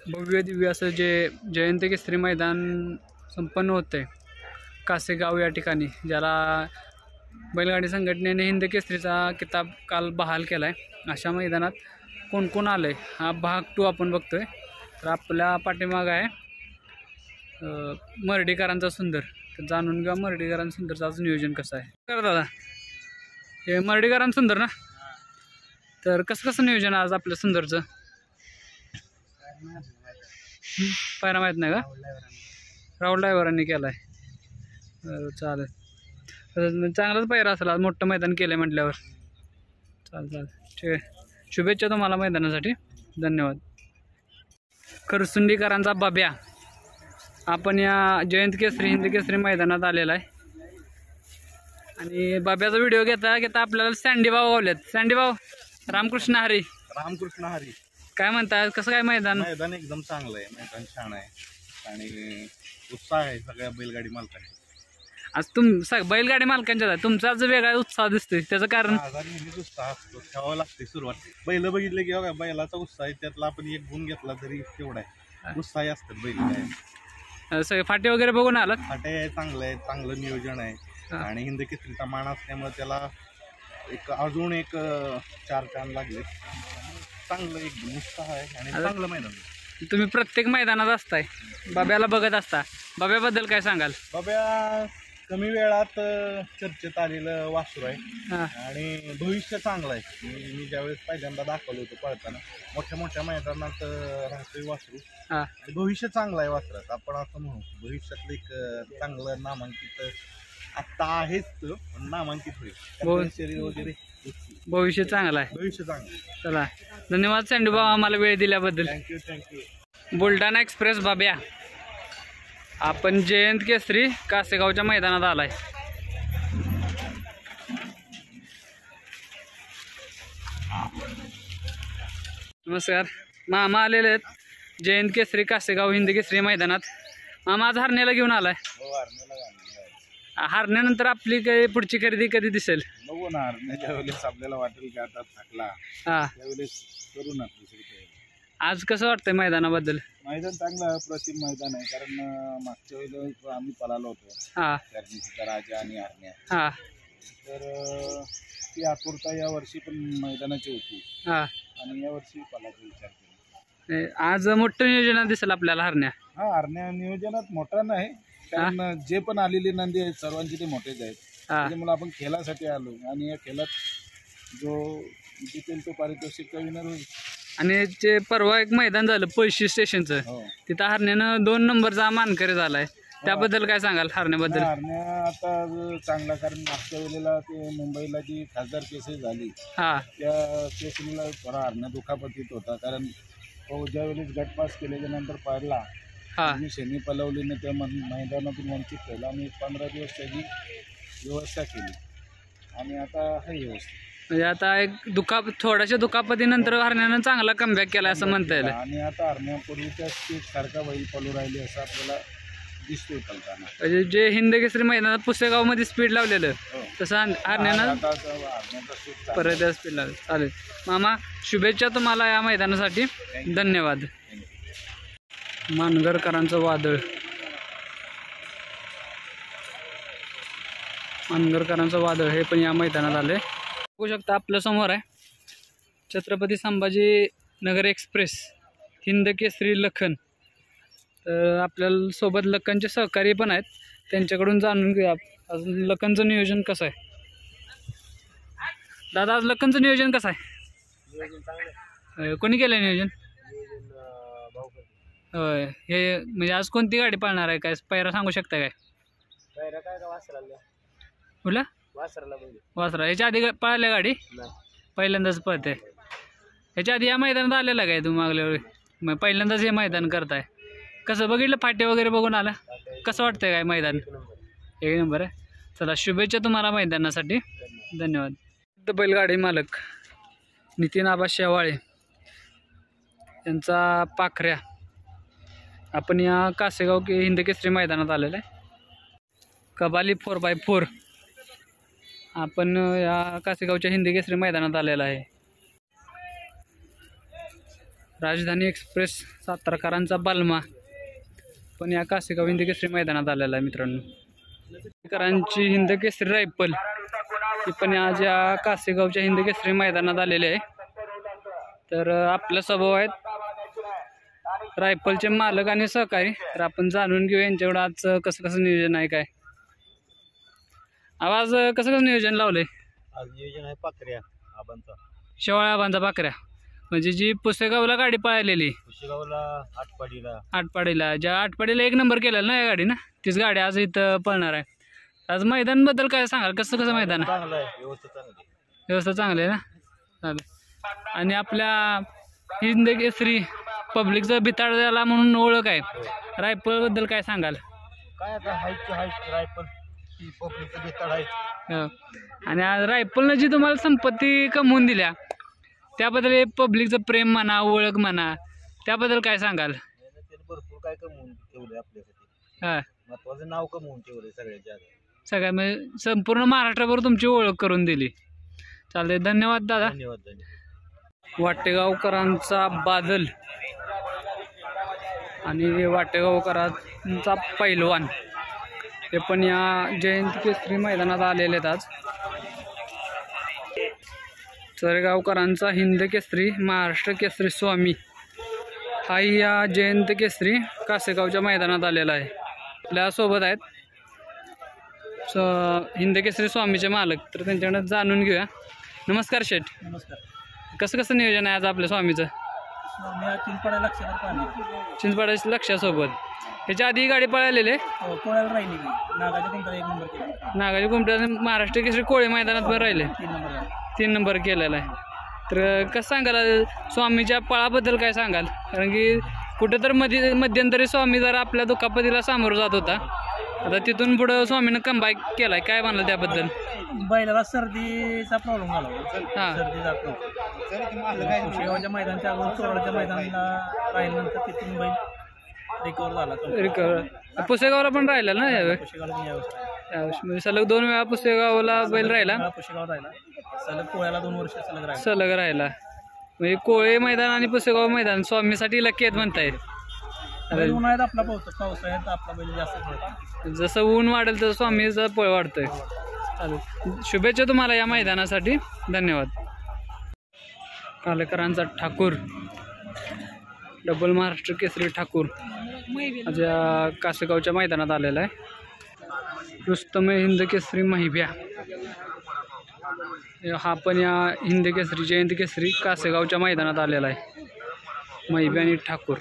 भव्य दिव्य असं जे जयंत केसरी मैदान संपन्न होतं आहे कासेगाव या ठिकाणी, ज्याला बैलगाडी संघटनेने हिंद केसरीचा किताब काल बहाल केला आहे, अशा मैदानात कोण कोण आलं आहे हा भाग 2 आपण बघतो आहे. तर आपल्या पाठीमागं आहे मर्डीकरांचा सुंदर. तर जाणून घ्या मर्डीकरांचा सुंदरचं आज नियोजन कसं आहे. कर दादा, हे मर्डीकरांचा सुंदर ना, तर कसं नियोजन आज आपल्या सुंदरचं? पायरा माहीत नाही का? राहुल ड्रायव्हरांनी केला आहे. चालेल, चांगलाच पायरा असेल, आज मोठं मैदान केलं आहे म्हटल्यावर. चालेल ठीक आहे, शुभेच्छा तुम्हाला मैदानासाठी, धन्यवाद. खरसुंडीकरांचा बाब्या आपण या जयंत केसरी हिंद केसरी मैदानात आलेला आहे आणि बाब्याचा व्हिडिओ घेता घेता आपल्याला सँडी भाऊ आवलेत. सँडी भाऊ, रामकृष्ण हरी. रामकृष्ण हरी. काय म्हणतात, कसं काय मैदान? मैदान एकदम चांगलं आहे, मैदान छान आहे आणि उत्साह आहे सगळ्या बैलगाडी मालकांचा. आज बैलगाडी मालकांच्या तुमचा आज वेगळा उत्साह दिसतोय, त्याचं कारण? नेहमीच उत्साह असतो, ठेवावं लागते सुरुवात. बैल बघितले की बैलाचा उत्साह आहे, त्यातला आपण एक गुण घेतला तरी तेवढा आहे. उत्साही असतात बैल. सगळे फाटे वगैरे बघून आलात? फाटे चांगलं आहे, चांगलं नियोजन आहे आणि हिंद केसरीचा मान असल्यामुळे त्याला अजून एक 4 कान लागले. चांगलं एकदम उत्साह आहे आणि चांगलं मैदान. तुम्ही प्रत्येक मैदानात असताय, बाब्याला बघत असता, बाब्याबद्दल काय सांगाल? बाब्या कमी वेळात चर्चेत आलेलं वासरू आहे आणि भविष्य चांगलं आहे. मी ज्यावेळेस पहिल्यांदा दाखवलं होतं पळताना, मोठ्या मैदानात राहतोय वासरू आणि भविष्य चांगलं आहे वासरात. आपण असं म्हणू भविष्यातलं एक चांगलं नामांकित आत्ता आहेच तो, नामांकित होईल. शरीर वगैरे भविष्य चांगलं आहे. भविष्य चांगलं. चला, धन्यवाद सँडी भाऊ आम्हाला वेळ दिल्याबद्दल. थँक्यू. बुलढाणा एक्सप्रेस बाब्या आपण जयंत केसरी कासेगावच्या मैदानात आलाय. नमस्कार, मामा आलेले आहेत जयंत केसरी कासेगाव हिंद केसरी मैदानात. मामा आज हरण्याला घेऊन आलाय. हारण्यानंतर आपली काही पुढची खरेदी कधी दिसेल? बघू ना, हरण्याच्या वेळेस आपल्याला वाटेल की आता थकला, त्यावेळेस करू ना दुसरी. आज कसं वाटतंय मैदानाबद्दल? मैदान चांगलं आहे, प्रतिम मैदान आहे. कारण मागच्या वेळेस आम्ही पळालो होतो राजा आणि हरण्या, तर ती आतुरता या वर्षी पण मैदानाची होती आणि या वर्षी पळायचा विचार केला. आज मोठं नियोजनात दिसेल आपल्याला हरण्या. हरण्या नियोजनात मोठा नाही, कारण जे पण आलेली नंदी आहेत सर्वांची ते मोठेच आहेत. त्याच्यामुळे आपण खेळासाठी आलो आणि या खेळात जो जितेल तो पारितोषिकचा विनर होईल. आणि जे परवा एक मैदान झालं पळशी स्टेशनचं, तिथं हरण्यानं 2 नंबरचा मानकरी झालाय, त्याबद्दल काय सांगाल हरण्याबद्दल? हरण्या आता चांगला, कारण मागच्या वेळेला ते मुंबईला जी खासदार केसेस झाली त्या केसला थोडा हरण्या दुखापतीत होता. कारण तो ज्या वेळेस गट पास केल्याच्या नंतर पडला आणि शेणी पलवलीने त्या मैदानातून वंचित ठेवला आणि 15 दिवस त्याची व्यवस्था केली आणि आता हे व्यवस्थित. म्हणजे आता एक थोड्याशा दुखापतीनंतर हरण्यानं चांगला कमबॅक केला असं म्हणता येईल. आणि आता हरण्या पूर्वीच्या स्पीड सारखा बैल पळू राहिली असं आपल्याला दिसतोय पळताना. म्हणजे जे हिंद केसरी मैदानात पुसेगावमध्ये स्पीड लावलेलं तसं हरण्यानं परत स्पीड लावलं. चालेल मामा, शुभेच्छा तुम्हाला या मैदानासाठी, धन्यवाद. मानगरकरांचं वादळ, मानगरकरांचं वादळ हे पण या मैदानात आले. बघू शकता आपल्या समोर आहे छत्रपती संभाजी नगर एक्सप्रेस हिंद केसरी लखन. तर आपल्याला सोबत लखनचे सहकारी पण आहेत, त्यांच्याकडून जाणून घेऊया अजून लखनचं नियोजन कसं आहे. दादा, आज लखनचं नियोजन कसं आहे? कोणी केलं नियोजन? होय, हे म्हणजे आज कोणती गाडी पाळणार आहे, काय पायरा सांगू शकता काय? बोला वासरा. ह्याच्या आधी पळाल्या गाडी? पहिल्यांदाच पळते. ह्याच्या आधी या मैदानात आलेला काय तुम्ही मागल्या वेळी? पहिल्यांदाच हे मैदान करताय. कसं बघितलं, फाटे वगैरे बघून आला, कसं वाटतंय काय मैदान? 1 नंबर आहे. चला, शुभेच्छा तुम्हाला मैदानासाठी, धन्यवाद. बैलगाडी मालक नितीन आबा शेवाळे यांचा पाखऱ्या आपण या कासेगाव हिंद केसरी मैदानात आलेला आहे. कबाली 4x4 आपण या कासेगावच्या हिंद केसरी मैदानात आलेला आहे. राजधानी एक्सप्रेस सातारकरांचा बालमा पण या कासेगाव हिंद केसरी मैदानात आलेला आहे मित्रांनो. करांची हिंद केसरी रायफल ही पण आज या कासेगावच्या हिंद केसरी मैदानात आलेले आहे. तर आपल्या स्वभाव आहेत रायफलचे मालक आणि सहकारी. तर आपण जाणून घेऊ यांच्याकडं आज कसं कसं नियोजन आहे काय. आवाज कसं कसं नियोजन लावलंय आज? नियोजन आहे पाकऱ्या आबांचा, शेवाळ्या आबांचा पाकऱ्या, म्हणजे जी पुसेगावला गाडी पळालेली, पुसेगावला आटपाडीला ज्या आटपाडीला 1 नंबर केलेला ना या गाडी ना, तीच गाडी आज इथं पळणार आहे. आज मैदानबद्दल काय सांगाल, कसं कसं मैदान आहे? चांगलं आहे, व्यवस्था चांगली आहे ना. चालेल. आणि आपल्या हिंद केसरी पब्लिकचं भिताडला म्हणून ओळख आहे, रायफलबद्दल काय सांगाल? काय आता हाईट रायफल पब्लिकचं भिताड आहे. आणि आज रायफलनं जी तुम्हाला संपत्ती कमवून दिल्या त्याबद्दल पब्लिकचं प्रेम म्हणा, ओळख म्हणा, त्याबद्दल काय सांगाल? त्याने भरपूर काय कमवून ठेवलंय आपल्यासाठी. हां, महत्वाचं नाव कमवून ठेवलंय सगळ्याच्या आधी. सगळ्या म्हणजे संपूर्ण महाराष्ट्राभर तुमची ओळख करून दिली. चालते, धन्यवाद दादा. धन्यवाद. वाटेगावकरांचा बादल आणि वाटेगावकरांचा पैलवान हे पण या जयंत केसरी मैदानात आलेले आहेत आज. चरेगावकरांचा हिंद केसरी, महाराष्ट्र केसरी स्वामी हाही या जयंत केसरी कासेगावच्या मैदानात आलेला आहे. आपल्यासोबत आहेत हिंद केसरी स्वामीचे मालक, तर त्यांच्याकडे जाणून घेऊया. नमस्कार शेठ. नमस्कार. कसं कसं नियोजन आहे आज आपल्या स्वामीचं? चिंचपाड्याच्या लक्षासोबत ह्याच्या आधी गाडी पळालेली आहे, नागाच्या कुंपट्याने महाराष्ट्र केसरी कोळे मैदानात पण राहिले, 3 नंबर केलेला आहे. तर कसं सांगाल स्वामीच्या पळाबद्दल काय सांगाल? कारण की कुठं तर मध्यंतरी स्वामी जरा आपल्या दुखापतीला सामोरं जात होता, आता तिथून पुढं स्वामीनं कमबॅक केलाय, काय म्हणाल त्याबद्दल? बैलाला सर्दीचा प्रॉब्लेम झाला. हां, सर्दी जात नव्हती. शेवटच्या मैदानाच्या अगोदर चोराच्या मैदानाला राहिल्यानंतर तिथून बैल रिकवर झाला. रिकवर पुसेगावला पण राहिला ना यावेळी? पुशेगावला पण यावेळी म्हणजे सलग 2 वेळा पुसेगावला बैल राहिला, पुशेगाव राहिला. सलग पोळ्याला 2 वर्ष सलग राहिला. म्हणजे कोळे मैदान आणि पुसेगाव मैदान स्वामीसाठी लकी आहेत म्हणताय. उन्हाळ्यात आपला पोहतो, पावसाळ्यात आपला बैल जास्त पळतो. जसं ऊन वाढेल तसं स्वामीचा पळ वाढतोय. चालेल, शुभेच्छा तुम्हाला या मैदानासाठी. धन्यवाद. कालेकरांचा ठाकूर, डबल महाराष्ट्र केसरी ठाकूर आज या कासेगावच्या मैदानात आलेला आहे. रुस्तम हिंद केसरी महिब्या हा पण या हिंद केसरी जयंत केसरी कासेगावच्या मैदानात आलेला आहे. महिब्या आणि ठाकूर.